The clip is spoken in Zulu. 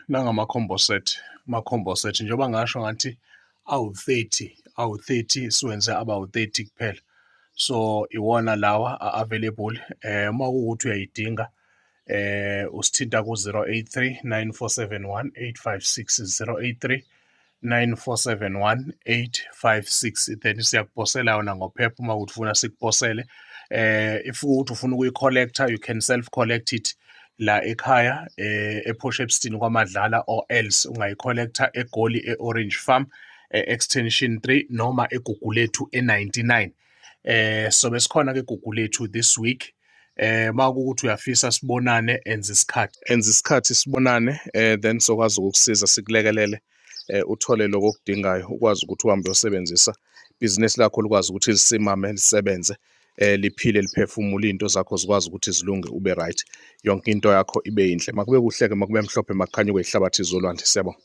Nangama-composite, ama-composite njengoba ngasho ngathi awu-30 siwenze abawu-30 kuphela. So iwona lawa available uma kuwukuthi uyayidinga usithinta ku-083 9471 856 083 9471 856 then siyakuposela yona ngophepha uma ufuna sikuposele. If ukuthi ufuna ukuyi-collector you can self-collect it la ekhaya ePort Shepstone kwaMadlala, or else ungayi-collector eGoli e-Orange Farm extension 3 noma eGugulethu e-99. So besikhona-ke eGugulethu this week. Uma kuwukuthi uyafisa sibonane, enza isikhathi sibonane, then sokwazi ukukusiza sikulekelele uthole lokho okudingayo, ukwazi ukuthi uhambe uyosebenzisa ibhizinisi lakho likwazi ukuthi lisimame lisebenze, liphile liphefumule, into zakho zikwazi ukuthi zilunge, ube right, yonke into yakho ibe yinhle. Makube kuhle-ke, makube mhlophe, makukhanye kuyihlabathi izolwandle. Siyabonga.